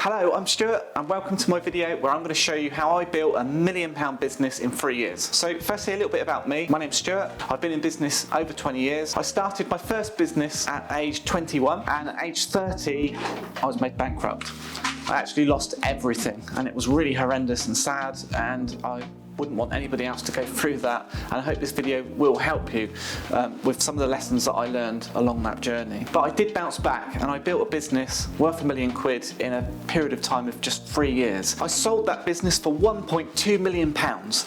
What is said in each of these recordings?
Hello, I'm Stuart and welcome to my video where I'm going to show you how I built a £1 million business in 3 years. So firstly, a little bit about me. My name's Stuart. I've been in business over 20 years. I started my first business at age 21 and at age 30 I was made bankrupt. I actually lost everything and it was really horrendous and sad, and I wouldn't want anybody else to go through that, and I hope this video will help you with some of the lessons that I learned along that journey. But I did bounce back and I built a business worth £1 million in a period of time of just 3 years. I sold that business for £1.2 million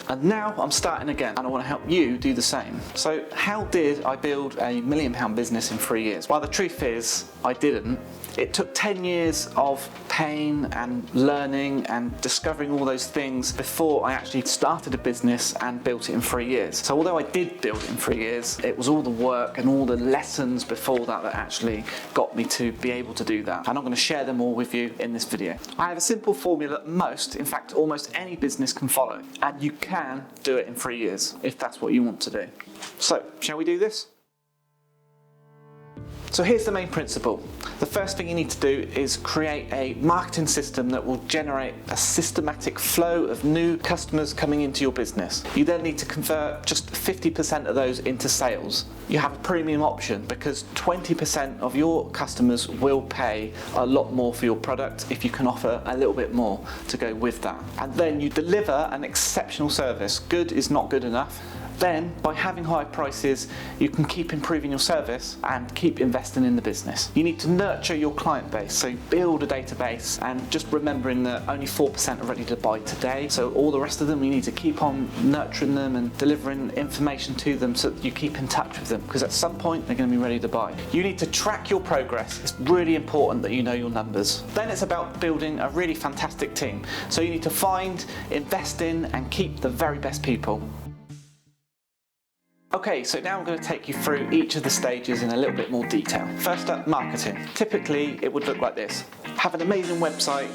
and now I'm starting again and I want to help you do the same. So how did I build a £1 million business in 3 years? Well, the truth is I didn't. It took 10 years of pain and learning and discovering all those things before I actually started a business and built it in 3 years. So although I did build it in 3 years, it was all the work and all the lessons before that that actually got me to be able to do that. And I'm going to share them all with you in this video. I have a simple formula that most, in fact almost any business can follow. And you can do it in 3 years if that's what you want to do. So, shall we do this? So here's the main principle. The first thing you need to do is create a marketing system that will generate a systematic flow of new customers coming into your business. You then need to convert just 50% of those into sales. You have a premium option because 20% of your customers will pay a lot more for your product if you can offer a little bit more to go with that. And then you deliver an exceptional service. Good is not good enough. Then, by having high prices, you can keep improving your service and keep investing in the business. You need to nurture your client base, so build a database, and just remembering that only 4% are ready to buy today, so all the rest of them, you need to keep on nurturing them and delivering information to them so that you keep in touch with them, because at some point they're going to be ready to buy. You need to track your progress. It's really important that you know your numbers. Then it's about building a really fantastic team. So you need to find, invest in, and keep the very best people. Okay, so now I'm going to take you through each of the stages in a little bit more detail. First up, marketing. Typically, it would look like this. Have an amazing website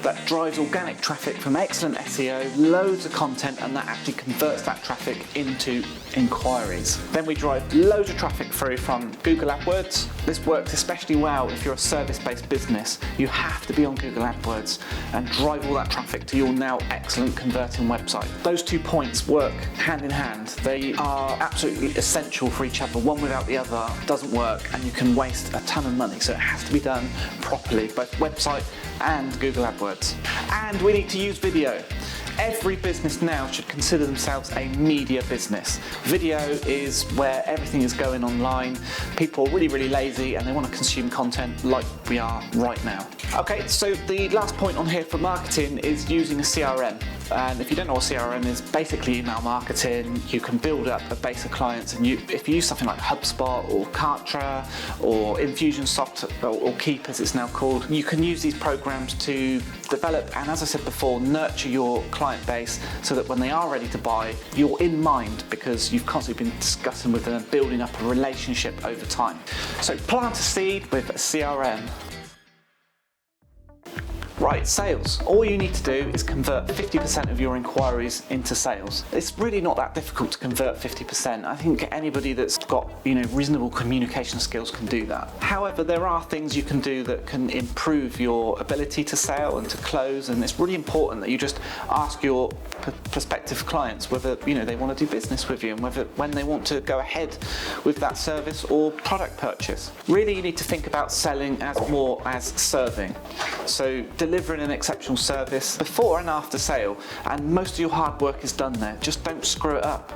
that drives organic traffic from excellent SEO, loads of content, and that actually converts that traffic into inquiries. Then we drive loads of traffic through from Google AdWords. This works especially well if you're a service-based business. You have to be on Google AdWords and drive all that traffic to your now excellent converting website. Those 2 points work hand in hand. They are absolutely essential for each other. One without the other doesn't work and you can waste a ton of money. So it has to be done properly, both website and Google AdWords. And we need to use video. Every business now should consider themselves a media business. Video is where everything is going online. People are really lazy and they want to consume content like we are right now. Okay, so the last point on here for marketing is using a CRM. And if you don't know what CRM is, basically email marketing. You can build up a base of clients, and if you use something like HubSpot or Kartra or Infusionsoft or Keep as it's now called, you can use these programs to develop and, as I said before, nurture your client base so that when they are ready to buy, you're in mind because you've constantly been discussing with them and building up a relationship over time. So plant a seed with a CRM. Right, sales. All you need to do is convert 50% of your inquiries into sales. It's really not that difficult to convert 50%. I think anybody that's got, reasonable communication skills can do that. However, there are things you can do that can improve your ability to sell and to close, and it's really important that you just ask your prospective clients whether they want to do business with you and when they want to go ahead with that service or product purchase. Really, you need to think about selling as more as serving. So delivering an exceptional service before and after sale, and most of your hard work is done there. Just don't screw it up.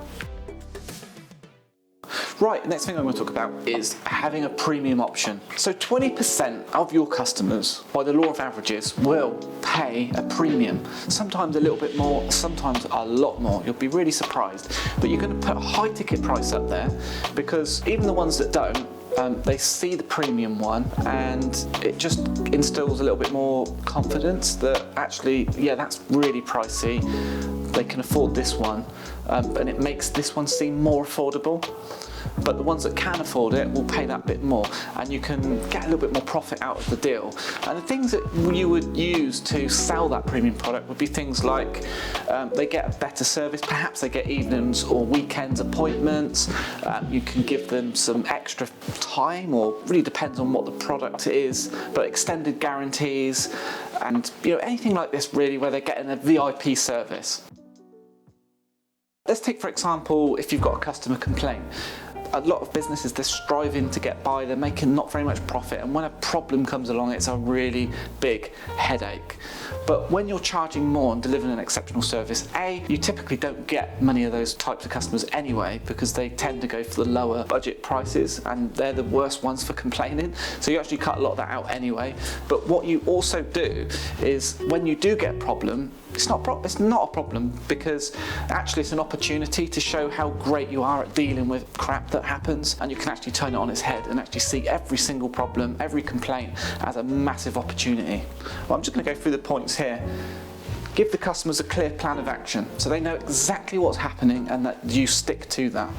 Right, the next thing I'm going to talk about is having a premium option. So 20% of your customers, by the law of averages, will pay a premium. Sometimes a little bit more, sometimes a lot more. You'll be really surprised. But you're going to put a high ticket price up there because even the ones that don't, they see the premium one and it just instills a little bit more confidence that actually, yeah, that's really pricey. They can afford this one, and it makes this one seem more affordable. but the ones that can afford it will pay that bit more, and you can get a little bit more profit out of the deal. And the things that you would use to sell that premium product would be things like they get a better service, perhaps they get evenings or weekends appointments, you can give them some extra time, or really depends on what the product is, but extended guarantees, and anything like this really where they're getting a VIP service. Let's take, for example, if you've got a customer complaint. A lot of businesses, they're striving to get by, they're making not very much profit, and when a problem comes along, it's a really big headache. But when you're charging more and delivering an exceptional service, you typically don't get many of those types of customers anyway, because they tend to go for the lower budget prices, and they're the worst ones for complaining. So you actually cut a lot of that out anyway. But what you also do is, when you do get a problem, it's not a problem, because actually it's an opportunity to show how great you are at dealing with crap that happens, and you can actually turn it on its head and actually see every single problem, every complaint as a massive opportunity. Well, I'm just going to go through the points here. Give the customers a clear plan of action so they know exactly what's happening and that you stick to that.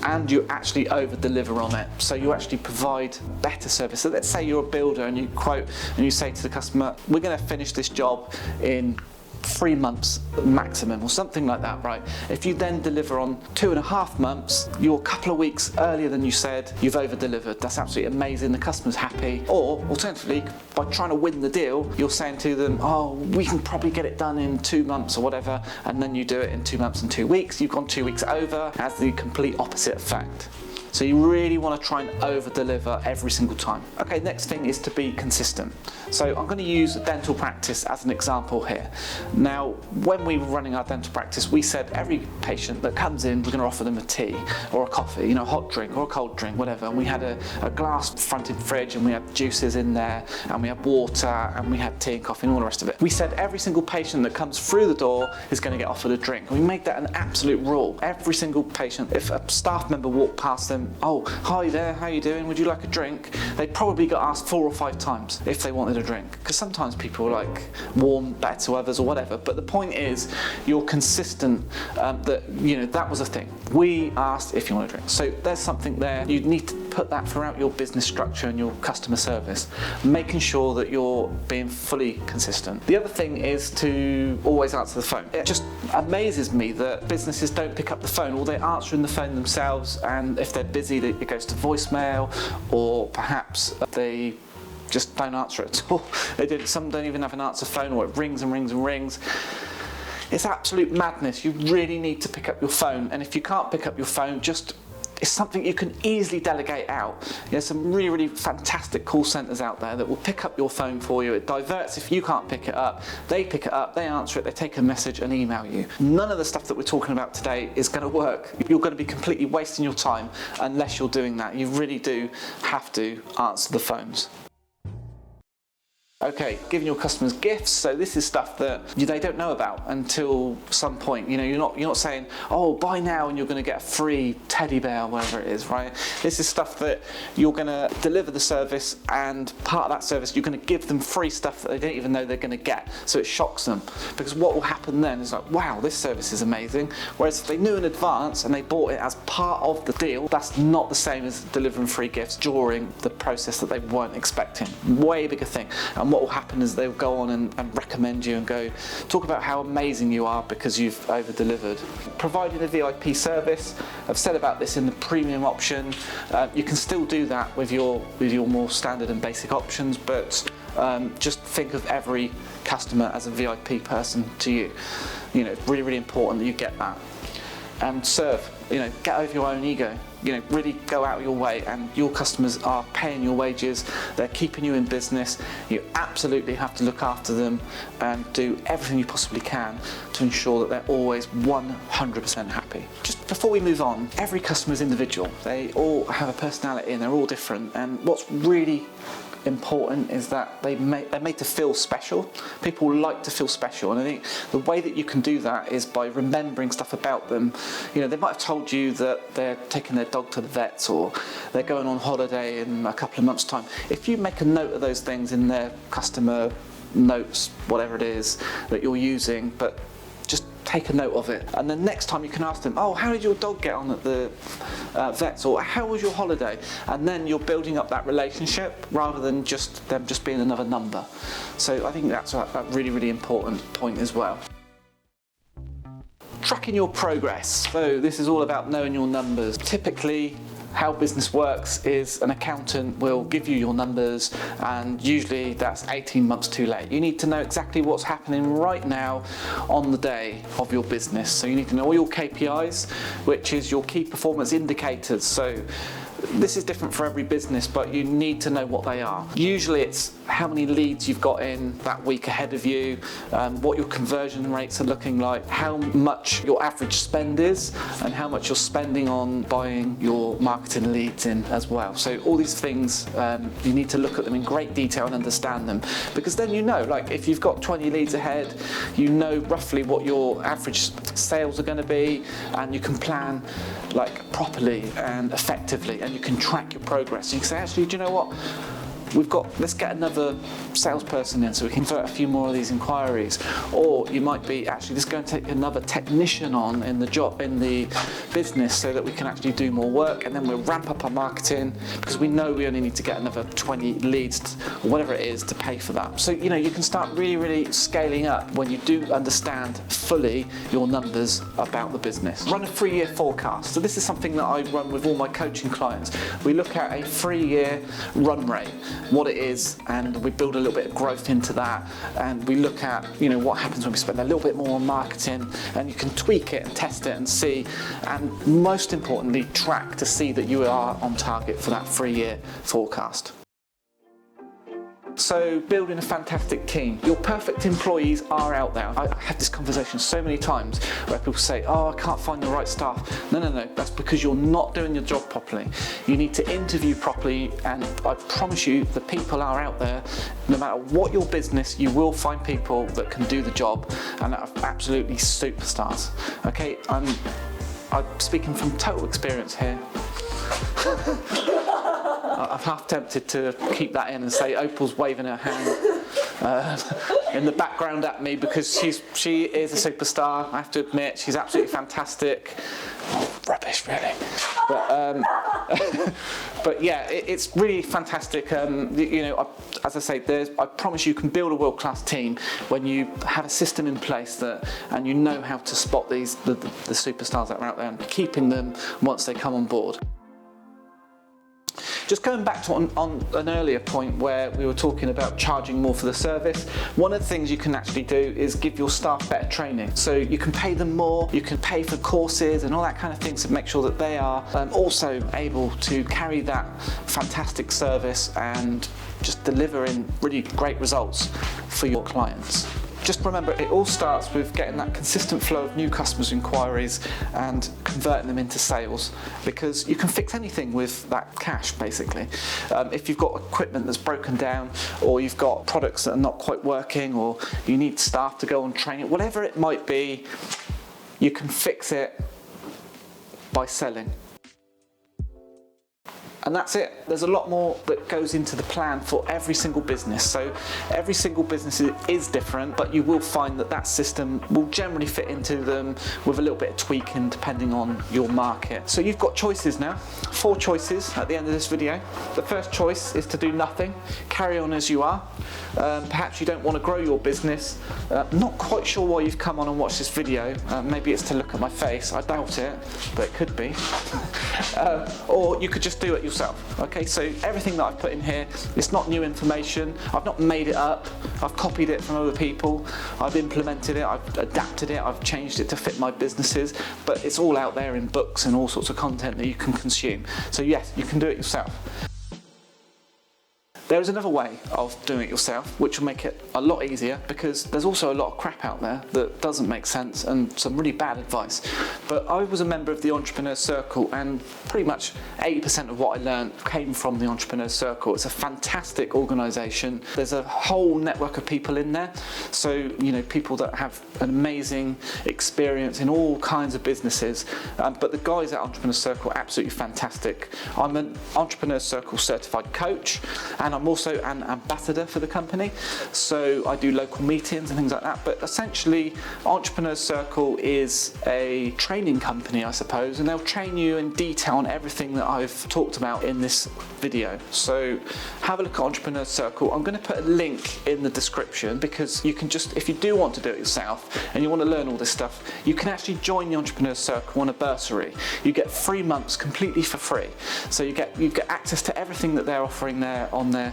And you actually over-deliver on it, so you actually provide better service. So let's say you're a builder and you quote and you say to the customer, we're going to finish this job in 3 months maximum, or something like that, right? If you then deliver on 2.5 months, you're a couple of weeks earlier than you said, you've over-delivered. That's absolutely amazing, the customer's happy. Or alternatively, by trying to win the deal, you're saying to them, oh, we can probably get it done in 2 months or whatever, and then you do it in 2 months and 2 weeks. You've gone 2 weeks over, has the complete opposite effect. So you really want to try and over-deliver every single time. Okay, next thing is to be consistent. So I'm going to use dental practice as an example here. Now, when we were running our dental practice, we said every patient that comes in, we're going to offer them a tea or a coffee, a hot drink or a cold drink, whatever. And we had a glass-fronted fridge, and we had juices in there, and we had water, and we had tea and coffee and all the rest of it. We said every single patient that comes through the door is going to get offered a drink. And we made that an absolute rule. Every single patient, if a staff member walked past them, oh, hi there, how you doing? Would you like a drink? They probably got asked 4 or 5 times if they wanted a drink, because sometimes people are like warm better to others or whatever. But the point is, you're consistent. That was a thing. We asked if you want a drink. So there's something there. You need to put that throughout your business structure and your customer service, making sure that you're being fully consistent. The other thing is to always answer the phone. It just amazes me that businesses don't pick up the phone, or they're answering the phone themselves, and if they're busy, it goes to voicemail, or perhaps they just don't answer it at all. Some don't even have an answer phone, or it rings and rings and rings. It's absolute madness. You really need to pick up your phone, and if you can't pick up your phone, it's something you can easily delegate out. There's some really, really fantastic call centres out there that will pick up your phone for you. It diverts if you can't pick it up. They pick it up, they answer it, they take a message and email you. None of the stuff that we're talking about today is going to work. You're going to be completely wasting your time unless you're doing that. You really do have to answer the phones. Okay, giving your customers gifts. So this is stuff that they don't know about until some point. You're not saying, oh, buy now and you're going to get a free teddy bear or whatever it is, right? This is stuff that you're going to deliver the service, and part of that service, you're going to give them free stuff that they don't even know they're going to get. So it shocks them, because what will happen then is like, wow, this service is amazing. Whereas if they knew in advance and they bought it as part of the deal, that's not the same as delivering free gifts during the process that they weren't expecting. Way bigger thing. And what will happen is they'll go on and recommend you and go talk about how amazing you are because you've over-delivered. Providing a VIP service, I've said about this in the premium option. You can still do that with your more standard and basic options, but just think of every customer as a VIP person to you. It's really, really important that you get that. And serve, get over your own ego. Really go out of your way, and your customers are paying your wages, they're keeping you in business. You absolutely have to look after them and do everything you possibly can to ensure that they're always 100% happy. Just before we move on, every customer is individual. They all have a personality and they're all different, and what's really important is that they're made to feel special. People like to feel special, and I think the way that you can do that is by remembering stuff about them. They might have told you that they're taking their dog to the vets, or they're going on holiday in a couple of months' time. If you make a note of those things in their customer notes, whatever it is that you're using, but just take a note of it. And then next time you can ask them, oh, how did your dog get on at the vet's, or how was your holiday? And then you're building up that relationship rather than just them just being another number. So I think that's a really, really important point as well. Tracking your progress. So this is all about knowing your numbers. Typically, how business works is an accountant will give you your numbers, and usually that's 18 months too late. You need to know exactly what's happening right now on the day of your business. So you need to know all your KPIs, which is your key performance indicators. So this is different for every business, but you need to know what they are. Usually it's how many leads you've got in that week ahead of you, what your conversion rates are looking like, how much your average spend is, and how much you're spending on buying your marketing leads in as well. So all these things, you need to look at them in great detail and understand them, because then you know, like if you've got 20 leads ahead, you know roughly what your average sales are going to be, and you can plan like properly and effectively, and you can track your progress. You can say, actually, do you know what? Let's get another salesperson in so we can convert a few more of these inquiries. Or you might be actually just going to take another technician on in the business so that we can actually do more work, and then we'll ramp up our marketing because we know we only need to get another 20 leads or whatever it is to pay for that. So, you know, you can start really, really scaling up when you do understand fully your numbers about the business. Run a 3-year forecast. So this is something that I run with all my coaching clients. We look at a 3-year run rate, what it is, and we build a little bit of growth into that, and we look at, you know, what happens when we spend a little bit more on marketing, and you can tweak it and test it and see, and most importantly, track to see that you are on target for that 3-year forecast. So building a fantastic team. Your perfect employees are out there. I had this conversation so many times where people say, oh, I can't find the right staff. No, that's because you're not doing your job properly. You need to interview properly, and I promise you the people are out there. No matter what your business, you will find people that can do the job and are absolutely superstars. Okay, I'm speaking from total experience here. I'm half tempted to keep that in and say Opal's waving her hand in the background at me because she is a superstar. I have to admit, she's absolutely fantastic. Rubbish, really. But yeah, it's really fantastic. You know, as I say, I promise you can build a world-class team when you have a system in place and you know how to spot the superstars that are out there and keeping them once they come on board. Just going back to on an earlier point where we were talking about charging more for the service, one of the things you can actually do is give your staff better training. So you can pay them more, you can pay for courses and all that kind of things to make sure that they are also able to carry that fantastic service and just delivering really great results for your clients. Just remember, it all starts with getting that consistent flow of new customers' inquiries and converting them into sales, because you can fix anything with that cash, basically. If you've got equipment that's broken down, or you've got products that are not quite working, or you need staff to go on training, whatever it might be, you can fix it by selling. And that's it. There's a lot more that goes into the plan for every single business. So every single business is different, but you will find that system will generally fit into them with a little bit of tweaking depending on your market. So you've got choices now, 4 choices at the end of this video. The first choice is to do nothing, carry on as you are. Perhaps you don't want to grow your business. Not quite sure why you've come on and watched this video. Maybe it's to look at my face. I doubt it, but it could be. Or you could just do it yourself. Okay, so everything that I've put in here, it's not new information. I've not made it up. I've copied it from other people. I've implemented it. I've adapted it. I've changed it to fit my businesses. But it's all out there in books and all sorts of content that you can consume. So yes, you can do it yourself. There is another way of doing it yourself, which will make it a lot easier, because there's also a lot of crap out there that doesn't make sense and some really bad advice. But I was a member of the Entrepreneur Circle, and pretty much 80% of what I learned came from the Entrepreneur Circle. It's a fantastic organisation. There's a whole network of people in there. So, you know, people that have an amazing experience in all kinds of businesses. But the guys at Entrepreneur Circle are absolutely fantastic. I'm an Entrepreneur Circle certified coach, and I'm I'm also an ambassador for the company, so I do local meetings and things like that. But essentially, Entrepreneur Circle is a training company, I suppose, and they'll train you in detail on everything that I've talked about in this video. So have a look at Entrepreneur Circle. I'm going to put a link in the description, because you can just, if you do want to do it yourself and you want to learn all this stuff, you can actually join the Entrepreneur Circle on a bursary. You get 3 months completely for free. So you get access to everything that they're offering there on their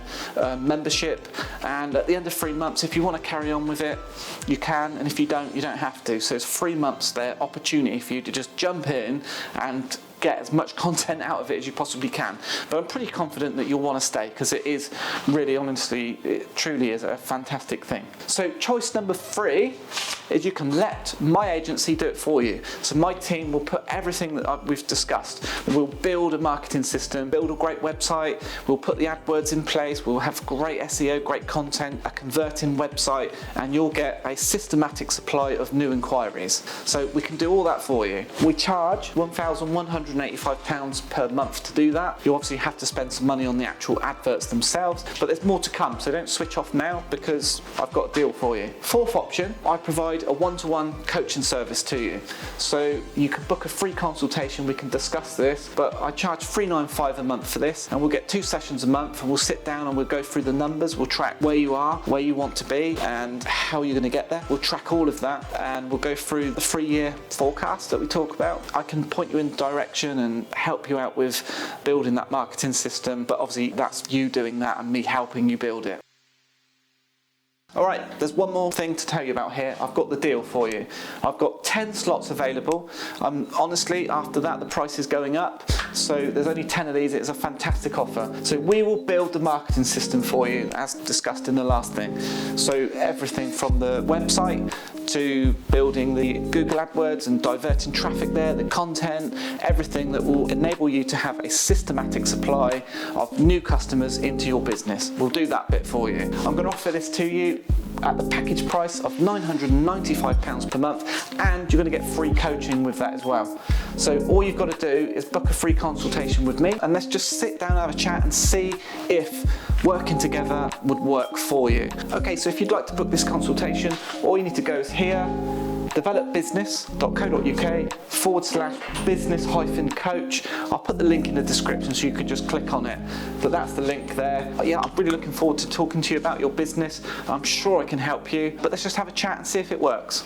membership, and at the end of 3 months, if you want to carry on with it, you can, and if you don't, you don't have to. So it's 3 months there, opportunity for you to just jump in and get as much content out of it as you possibly can. But I'm pretty confident that you'll want to stay, because it is really, honestly, it truly is a fantastic thing. So choice number 3 is you can let my agency do it for you. So my team will put everything that we've discussed. We'll build a marketing system, build a great website, we'll put the AdWords in place, we'll have great SEO, great content, a converting website, and you'll get a systematic supply of new inquiries. So we can do all that for you. We charge £1,185 per month to do that. You obviously have to spend some money on the actual adverts themselves, but there's more to come, so don't switch off now, because I've got a deal for you. 4th option, I provide a one-to-one coaching service to you. So you can book a free consultation, we can discuss this, but I charge $395 a month for this, and we'll get 2 sessions a month, and we'll sit down and we'll go through the numbers, we'll track where you are, where you want to be, and how you're going to get there. We'll track all of that, and we'll go through the 3-year forecast that we talk about. I can point you in direction and help you out with building that marketing system, but obviously that's you doing that and me helping you build it. Alright, there's one more thing to tell you about here. I've got the deal for you. I've got 10 slots available. Honestly, after that the price is going up, so there's only 10 of these. It's a fantastic offer. So we will build the marketing system for you, as discussed in the last thing. So everything from the website to building the Google AdWords and diverting traffic there, the content, everything that will enable you to have a systematic supply of new customers into your business. We'll do that bit for you. I'm going to offer this to you at the package price of £995 per month, and you're going to get free coaching with that as well. So all you've got to do is book a free consultation with me, and let's just sit down and have a chat and see if working together would work for you. Okay, so if you'd like to book this consultation, all you need to go is here, developbusiness.co.uk/business-coach. I'll put the link in the description so you can just click on it. But that's the link there. Yeah, I'm really looking forward to talking to you about your business. I'm sure I can help you, but let's just have a chat and see if it works.